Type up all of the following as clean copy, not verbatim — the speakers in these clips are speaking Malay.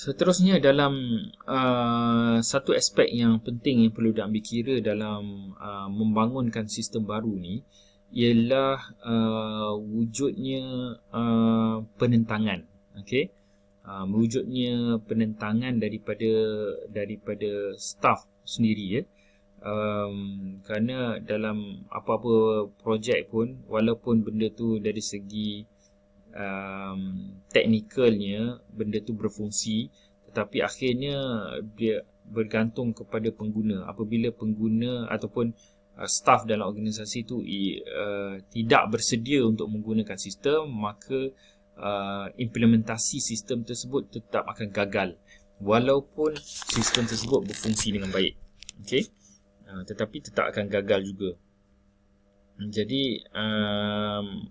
Seterusnya dalam satu aspek yang penting yang perlu diambil kira dalam membangunkan sistem baru ni ialah wujudnya penentangan. Okey. Wujudnya penentangan daripada staff sendiri ya. Kerana dalam apa-apa projek pun, walaupun benda tu dari segi teknikalnya benda tu berfungsi, tetapi akhirnya dia bergantung kepada pengguna. Apabila pengguna ataupun staff dalam organisasi tu tidak bersedia untuk menggunakan sistem, maka implementasi sistem tersebut tetap akan gagal walaupun sistem tersebut berfungsi dengan baik. Okey, tetapi tetap akan gagal juga. Jadi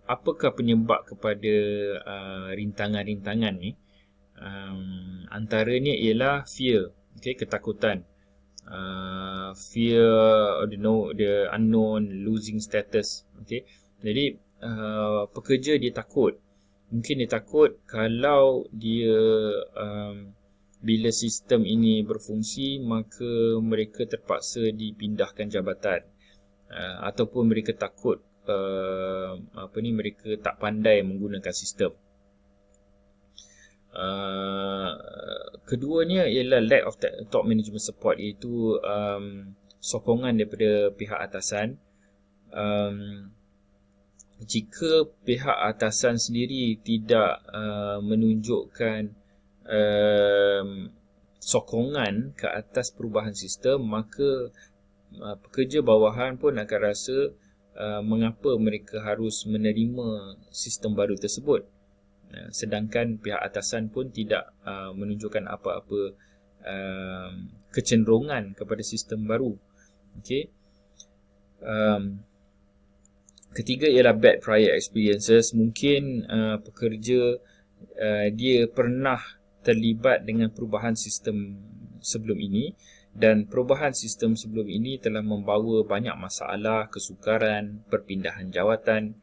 apakah penyebab kepada rintangan-rintangan ni? Antaranya ialah fear, ketakutan. Fear of the unknown, losing status. Jadi pekerja dia takut. Mungkin dia takut kalau dia bila sistem ini berfungsi, maka mereka terpaksa dipindahkan jabatan. Ataupun mereka takut mereka tak pandai menggunakan sistem. Keduanya ialah lack of top management support, iaitu sokongan daripada pihak atasan. Jika pihak atasan sendiri tidak menunjukkan sokongan ke atas perubahan sistem, maka pekerja bawahan pun akan rasa mengapa mereka harus menerima sistem baru tersebut, sedangkan pihak atasan pun tidak menunjukkan apa-apa kecenderungan kepada sistem baru. Ketiga ialah bad prior experiences. Mungkin pekerja dia pernah terlibat dengan perubahan sistem sebelum ini, dan perubahan sistem sebelum ini telah membawa banyak masalah, kesukaran, perpindahan jawatan.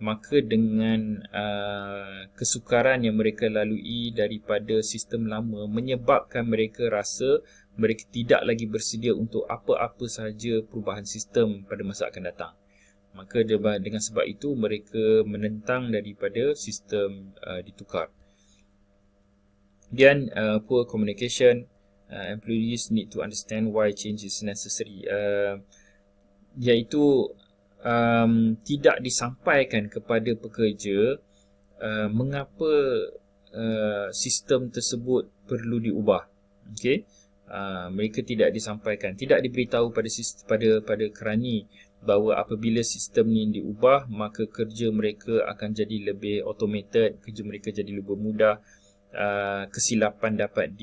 Maka dengan kesukaran yang mereka lalui daripada sistem lama menyebabkan mereka rasa mereka tidak lagi bersedia untuk apa-apa sahaja perubahan sistem pada masa akan datang. Maka dengan sebab itu mereka menentang daripada sistem ditukar. Dan poor communication. Employees need to understand why change is necessary. Iaitu tidak disampaikan kepada pekerja mengapa sistem tersebut perlu diubah. Mereka tidak disampaikan, tidak diberitahu pada kerani bahawa apabila sistem ni diubah, maka kerja mereka akan jadi lebih automated, kerja mereka jadi lebih mudah. Kesilapan dapat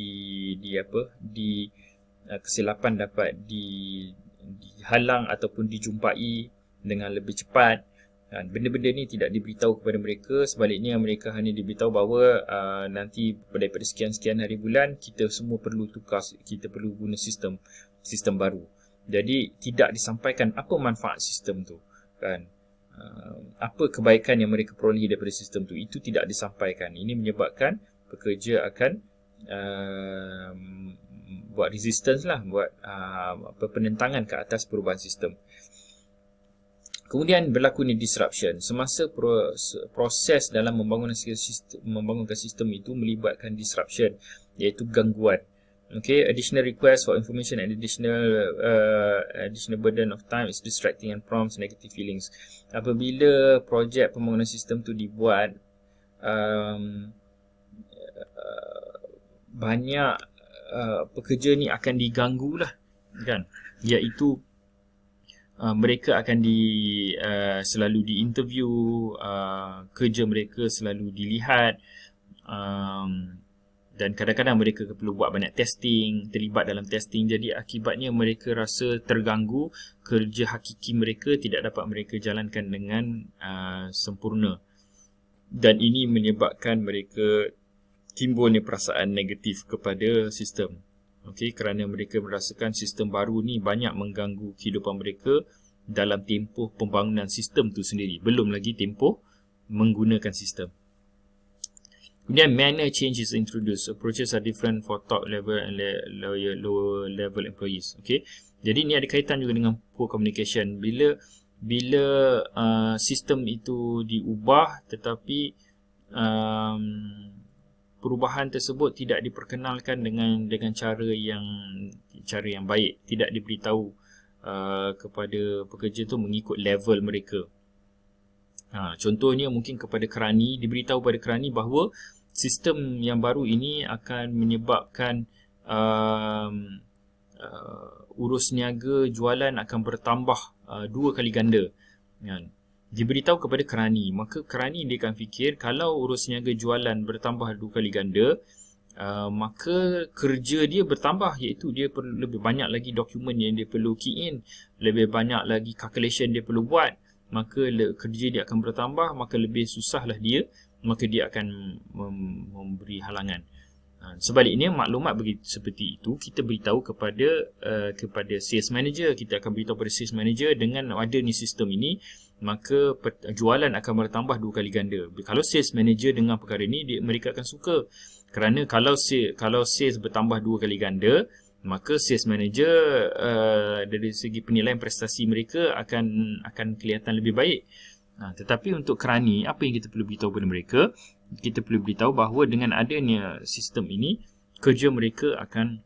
kesilapan dapat dihalang ataupun dijumpai dengan lebih cepat. Benda-benda ni tidak diberitahu kepada mereka. Sebaliknya mereka hanya diberitahu bahawa nanti daripada sekian-sekian hari bulan kita semua perlu tukar, kita perlu guna sistem baru. Jadi tidak disampaikan apa manfaat sistem tu, kan? Apa kebaikan yang mereka perolehi daripada sistem tu, itu tidak disampaikan. Ini menyebabkan pekerja akan buat resistance lah, buat penentangan ke atas perubahan sistem. Kemudian berlaku ni disruption. Semasa proses dalam membangunkan sistem itu melibatkan disruption, iaitu gangguan. Additional request for information and additional burden of time is distracting and prompts negative feelings. Apabila projek pembangunan sistem tu dibuat, banyak pekerja ni akan diganggu lah, kan? Iaitu mereka akan selalu diinterview, kerja mereka selalu dilihat, dan kadang-kadang mereka perlu buat banyak testing, terlibat dalam testing. Jadi akibatnya mereka rasa terganggu, kerja hakiki mereka tidak dapat mereka jalankan dengan sempurna, dan ini menyebabkan mereka timbulnya perasaan negatif kepada sistem. Kerana mereka merasakan sistem baru ni banyak mengganggu kehidupan mereka dalam tempoh pembangunan sistem tu sendiri, belum lagi tempoh menggunakan sistem. Kemudian manner change is introduced. Approaches are different for top level and lower level employees. Okay. Jadi ni ada kaitan juga dengan poor communication. Bila sistem itu diubah tetapi perubahan tersebut tidak diperkenalkan dengan cara yang baik, tidak diberitahu kepada pekerja tu mengikut level mereka. Contohnya mungkin kepada kerani, diberitahu pada kerani bahawa sistem yang baru ini akan menyebabkan urus niaga jualan akan bertambah 2 kali ganda. Diberitahu kepada kerani, maka kerani dia akan fikir kalau urus niaga jualan bertambah 2 kali ganda, maka kerja dia bertambah, iaitu dia perlu lebih banyak lagi dokumen yang dia perlu key in, lebih banyak lagi calculation dia perlu buat, maka kerja dia akan bertambah, maka lebih susahlah dia, maka dia akan memberi halangan. Sebaliknya, maklumat seperti itu kita beritahu kepada sales manager. Kita akan beritahu kepada sales manager, dengan ada ni sistem ini, maka jualan akan bertambah 2 kali ganda. Kalau sales manager dengar perkara ini, mereka akan suka. Kerana kalau sales bertambah 2 kali ganda, maka sales manager dari segi penilaian prestasi mereka akan kelihatan lebih baik. Tetapi untuk kerani, apa yang kita perlu beritahu kepada mereka? Kita perlu beritahu bahawa dengan adanya sistem ini, kerja mereka akan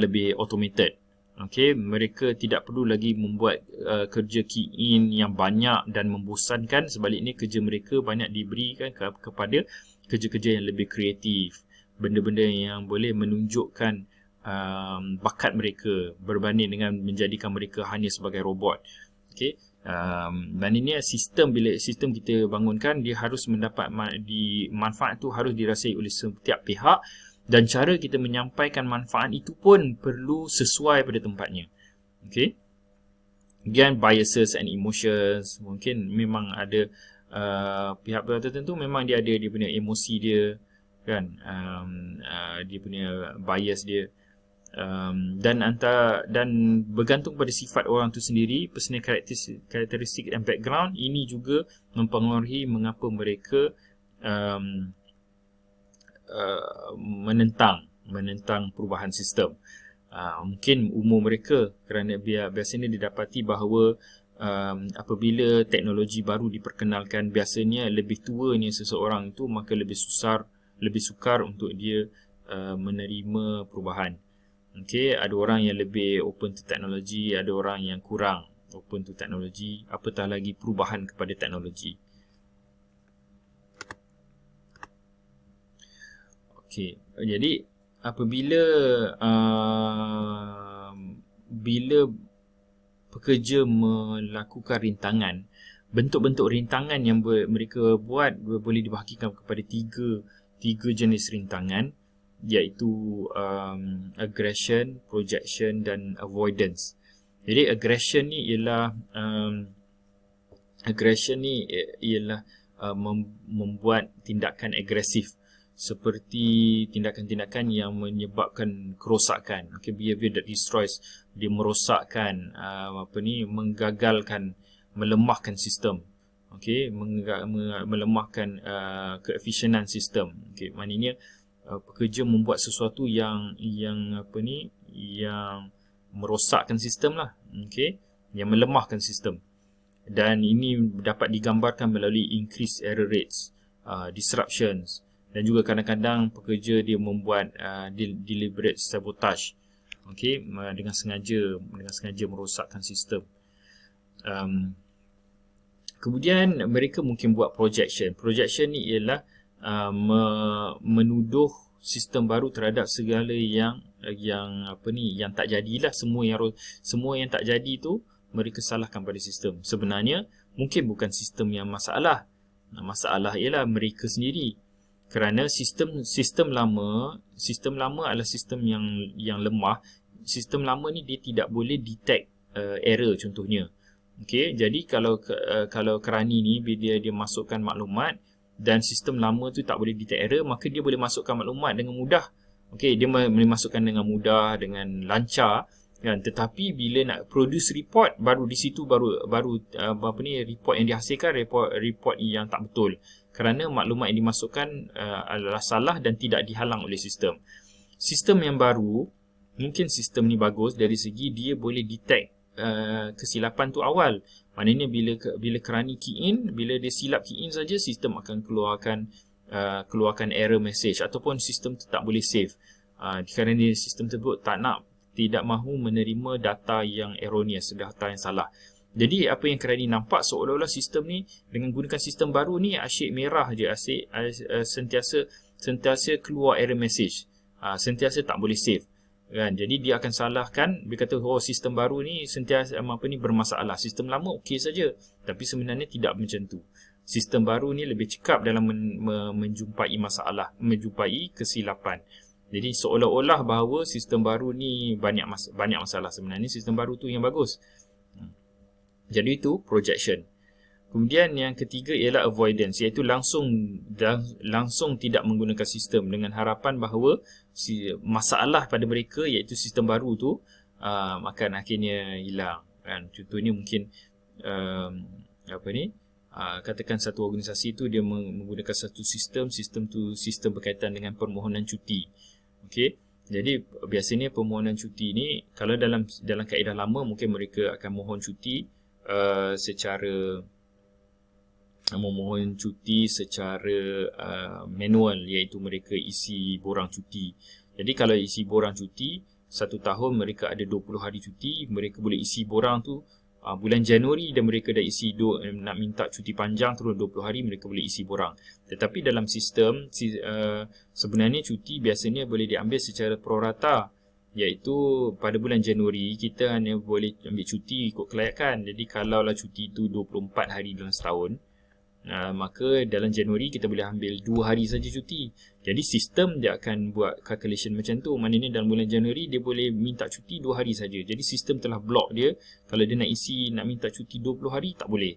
lebih automated. Okay, mereka tidak perlu lagi membuat kerja key in yang banyak dan membosankan. Sebaliknya, kerja mereka banyak diberikan kepada kerja-kerja yang lebih kreatif, benda-benda yang boleh menunjukkan bakat mereka berbanding dengan menjadikan mereka hanya sebagai robot. Okay. Maknanya bila sistem kita bangunkan, dia harus mendapat manfaat tu harus dirasai oleh setiap pihak, dan cara kita menyampaikan manfaat itu pun perlu sesuai pada tempatnya. Okay. Again, biases and emotions. Mungkin memang ada pihak-pihak tertentu memang dia ada dia punya emosi dia, kan, dia punya bias dia. Dan bergantung pada sifat orang tu sendiri, personal karakteristik dan background. Ini juga mempengaruhi mengapa mereka menentang perubahan sistem. Mungkin umur mereka, kerana biasanya didapati bahawa apabila teknologi baru diperkenalkan, biasanya lebih tuanya seseorang itu, maka lebih sukar untuk dia menerima perubahan. Okay, ada orang yang lebih open to teknologi, ada orang yang kurang open to teknologi, apatah lagi perubahan kepada teknologi. Okay, jadi apabila bila pekerja melakukan rintangan, bentuk-bentuk rintangan yang mereka buat boleh dibahagikan kepada tiga jenis rintangan, iaitu aggression, projection dan avoidance. Jadi aggression ni ialah membuat tindakan agresif, seperti tindakan-tindakan yang menyebabkan kerosakan. Okay, behavior that destroys, dia merosakkan, menggagalkan, melemahkan sistem. Okay, melemahkan keefisienan sistem. Okay, maknanya pekerja membuat sesuatu yang merosakkan sistem lah, okay, yang melemahkan sistem. Dan ini dapat digambarkan melalui increased error rates, disruptions, dan juga kadang-kadang pekerja dia membuat deliberate sabotage, okay, dengan sengaja merosakkan sistem. Kemudian mereka mungkin buat projection. Projection ni ialah menuduh sistem baru terhadap segala yang tak jadilah. Semua yang tak jadi tu mereka salahkan pada sistem. Sebenarnya mungkin bukan sistem yang masalah. Masalah ialah mereka sendiri. Kerana sistem lama adalah sistem yang lemah. Sistem lama ni dia tidak boleh detect error contohnya. Okey, jadi kalau kerani ni bila dia masukkan maklumat dan sistem lama tu tak boleh detect error, maka dia boleh masukkan maklumat dengan mudah. Okey, dia boleh masukkan dengan mudah, dengan lancar. kan. Tetapi bila nak produce report, baru di situ baru report yang dihasilkan report yang tak betul, kerana maklumat yang dimasukkan adalah salah dan tidak dihalang oleh sistem. Sistem yang baru, mungkin sistem ni bagus dari segi dia boleh detect kesilapan tu awal. Maknanya bila kerani key in, bila dia silap key in saja, sistem akan keluarkan error message, ataupun sistem tu tak boleh save kerana sistem tersebut tidak mahu menerima data yang erroneous, data yang salah. Jadi apa yang kerani nampak seolah-olah sistem ni dengan gunakan sistem baru ni asyik merah je, asyik sentiasa keluar error message, sentiasa tak boleh save, kan. Jadi dia akan salahkan, dia kata sistem baru ni sentiasa bermasalah, sistem lama okey saja. Tapi sebenarnya tidak macam tu. Sistem baru ni lebih cekap dalam menjumpai masalah, menjumpai kesilapan. Jadi seolah-olah bahawa sistem baru ni banyak masalah, sebenarnya sistem baru tu yang bagus. Jadi itu projection. Kemudian yang ketiga ialah avoidance, iaitu langsung tidak menggunakan sistem dengan harapan bahawa masalah pada mereka, iaitu sistem baru tu akan akhirnya hilang, kan. Contohnya mungkin katakan satu organisasi tu dia menggunakan satu sistem tu sistem berkaitan dengan permohonan cuti. Okey. Jadi biasanya permohonan cuti ni, kalau dalam kaedah lama mungkin mereka akan mohon cuti secara manual, iaitu mereka isi borang cuti. Jadi kalau isi borang cuti, 1 tahun mereka ada 20 hari cuti, mereka boleh isi borang tu bulan Januari dan mereka dah isi nak minta cuti panjang turun 20 hari, mereka boleh isi borang. Tetapi dalam sistem sebenarnya cuti biasanya boleh diambil secara prorata, iaitu pada bulan Januari kita hanya boleh ambil cuti ikut kelayakan. Jadi kalaulah cuti itu 24 hari dalam setahun, maka dalam Januari kita boleh ambil 2 hari saja cuti. Jadi sistem dia akan buat calculation macam tu. Maknanya dalam bulan Januari dia boleh minta cuti 2 hari saja. Jadi sistem telah block dia. Kalau dia nak minta cuti 20 hari, tak boleh.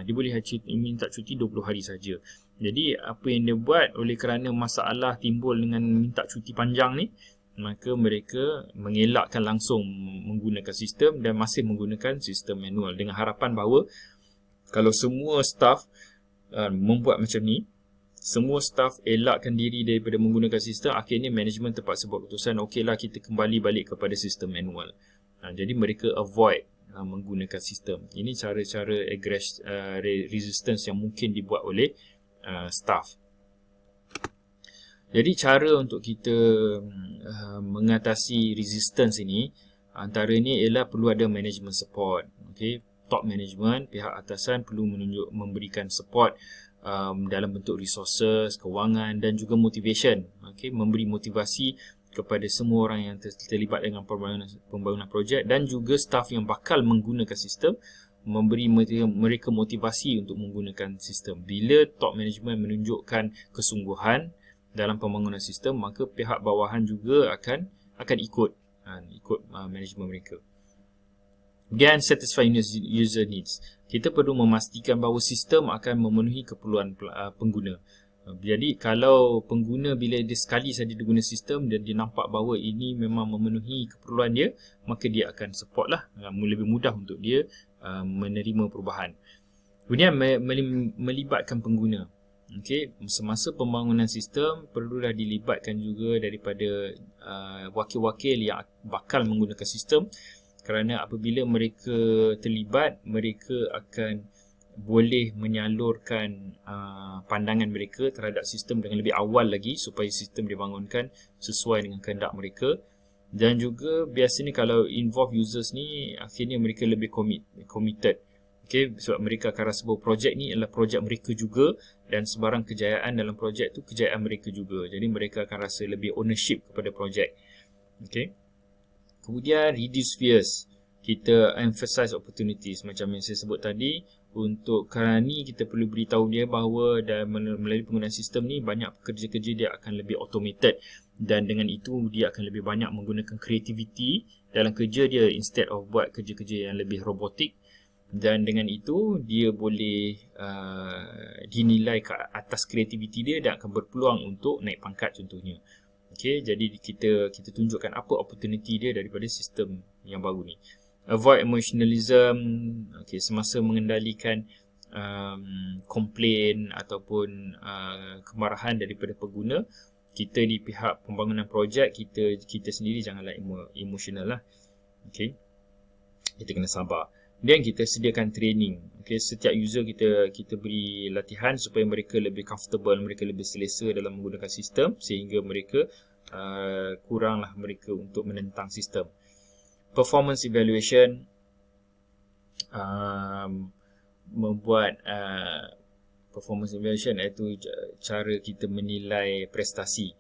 Dia boleh minta cuti 20 hari saja. Jadi apa yang dia buat, oleh kerana masalah timbul dengan minta cuti panjang ni, maka mereka mengelakkan langsung menggunakan sistem dan masih menggunakan sistem manual, dengan harapan bahawa kalau semua staff membuat macam ni, semua staff elakkan diri daripada menggunakan sistem, akhirnya management terpaksa buat keputusan, okeylah kita kembali balik kepada sistem manual. Jadi mereka avoid menggunakan sistem. Ini cara-cara resistance yang mungkin dibuat oleh staff. Jadi cara untuk kita mengatasi resistance ini, antaranya ialah perlu ada management support. Okay? Top management, pihak atasan perlu memberikan support dalam bentuk resources, kewangan dan juga motivation. Okay? Memberi motivasi kepada semua orang yang terlibat dengan pembangunan projek dan juga staff yang bakal menggunakan sistem, memberi mereka motivasi untuk menggunakan sistem. Bila top management menunjukkan kesungguhan dalam pembangunan sistem, maka pihak bawahan juga akan ikut management mereka. Dan satisfying user needs. Kita perlu memastikan bahawa sistem akan memenuhi keperluan pengguna. Jadi kalau pengguna bila dia sekali saja dia guna sistem dan dia nampak bahawa ini memang memenuhi keperluan dia, maka dia akan support lah, lebih mudah untuk dia menerima perubahan. Kemudian melibatkan pengguna. Okay, semasa pembangunan sistem perlulah dilibatkan juga daripada wakil-wakil yang bakal menggunakan sistem, kerana apabila mereka terlibat, mereka akan boleh menyalurkan pandangan mereka terhadap sistem dengan lebih awal lagi supaya sistem dibangunkan sesuai dengan kehendak mereka. Dan juga biasanya kalau involve users ni, akhirnya mereka lebih committed. Okay, sebab mereka akan rasa bahawa projek ni adalah projek mereka juga dan sebarang kejayaan dalam projek tu kejayaan mereka juga. Jadi mereka akan rasa lebih ownership kepada projek. Okay. Kemudian reduce fears. Kita emphasize opportunities. Macam yang saya sebut tadi, untuk kerani kita perlu beritahu dia bahawa melalui penggunaan sistem ni banyak kerja-kerja dia akan lebih automated, dan dengan itu dia akan lebih banyak menggunakan creativity dalam kerja dia instead of buat kerja-kerja yang lebih robotik. Dan dengan itu dia boleh dinilai ke atas kreativiti dia dan akan berpeluang untuk naik pangkat contohnya. Okey, jadi kita tunjukkan apa opportunity dia daripada sistem yang baru ni. Avoid emotionalism. Okey, semasa mengendalikan komplain ataupun kemarahan daripada pengguna, kita di pihak pembangunan projek, kita sendiri janganlah emotional lah. Okey, kita kena sabar. Dan kita sediakan training. Okey, setiap user kita beri latihan supaya mereka lebih comfortable, mereka lebih selesa dalam menggunakan sistem, sehingga mereka kuranglah mereka untuk menentang sistem. Performance evaluation, membuat performance evaluation iaitu cara kita menilai prestasi.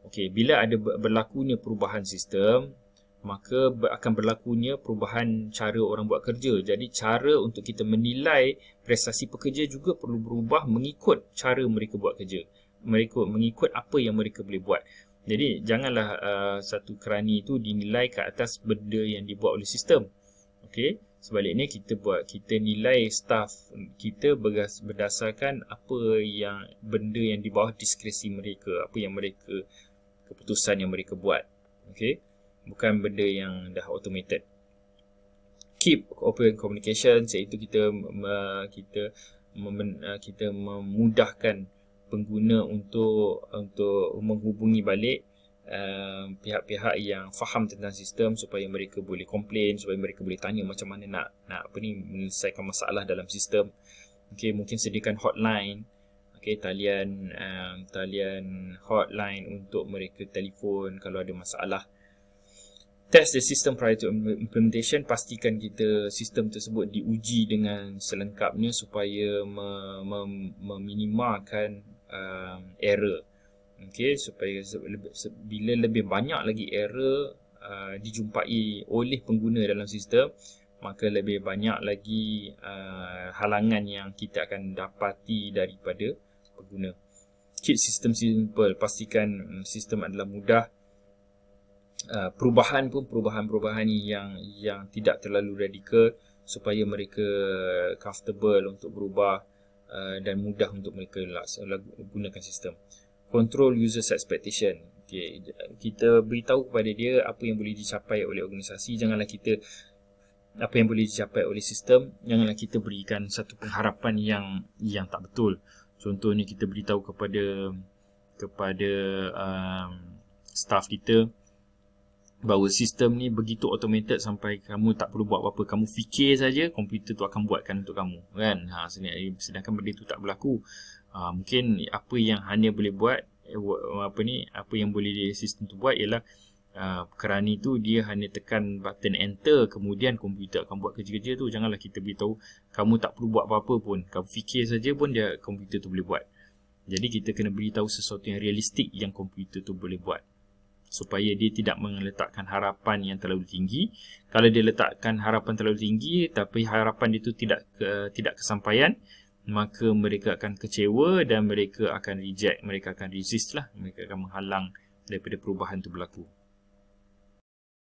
Okey, bila ada berlakunya perubahan sistem, maka akan berlakunya perubahan cara orang buat kerja. Jadi cara untuk kita menilai prestasi pekerja juga perlu berubah mengikut cara mereka buat kerja. Mengikut apa yang mereka boleh buat. Jadi janganlah satu kerani itu dinilai ke atas benda yang dibuat oleh sistem. Okey, sebaliknya kita nilai staff kita berdasarkan benda yang di bawah diskresi mereka, apa yang mereka, keputusan yang mereka buat. Okey, bukan benda yang dah automated. Keep open communication, iaitu kita memudahkan pengguna untuk menghubungi balik pihak-pihak yang faham tentang sistem, supaya mereka boleh komplain, supaya mereka boleh tanya macam mana nak menyelesaikan masalah dalam sistem. Okey, mungkin sediakan hotline, okey, talian hotline untuk mereka telefon kalau ada masalah. Test the system prior to implementation. Pastikan sistem tersebut diuji dengan selengkapnya supaya meminimalkan error. Okey, supaya bila lebih banyak lagi error dijumpai oleh pengguna dalam sistem, maka lebih banyak lagi halangan yang kita akan dapati daripada pengguna. Keep system simple. Pastikan sistem adalah mudah. Perubahan yang tidak terlalu radikal, supaya mereka comfortable untuk berubah dan mudah untuk mereka gunakan sistem. Control users expectation. Okay, kita beritahu kepada dia apa yang boleh dicapai oleh organisasi. Apa yang boleh dicapai oleh sistem, janganlah kita berikan satu pengharapan yang tak betul. Contohnya kita beritahu kepada staff kita bahawa sistem ni begitu automated sampai kamu tak perlu buat apa-apa, kamu fikir saja, komputer tu akan buatkan untuk kamu, kan? Sedangkan benda tu tak berlaku. Mungkin apa yang hanya boleh buat apa yang boleh sistem tu buat ialah kerana itu dia hanya tekan button enter, kemudian komputer akan buat kerja-kerja tu. Janganlah kita beritahu kamu tak perlu buat apa-apa pun, kamu fikir saja pun komputer tu boleh buat. Jadi kita kena beritahu sesuatu yang realistik yang komputer tu boleh buat, supaya dia tidak meletakkan harapan yang terlalu tinggi. Kalau dia letakkan harapan terlalu tinggi tapi harapan itu tidak kesampaian, maka mereka akan kecewa dan mereka akan reject, mereka akan resist lah, mereka akan menghalang daripada perubahan itu berlaku.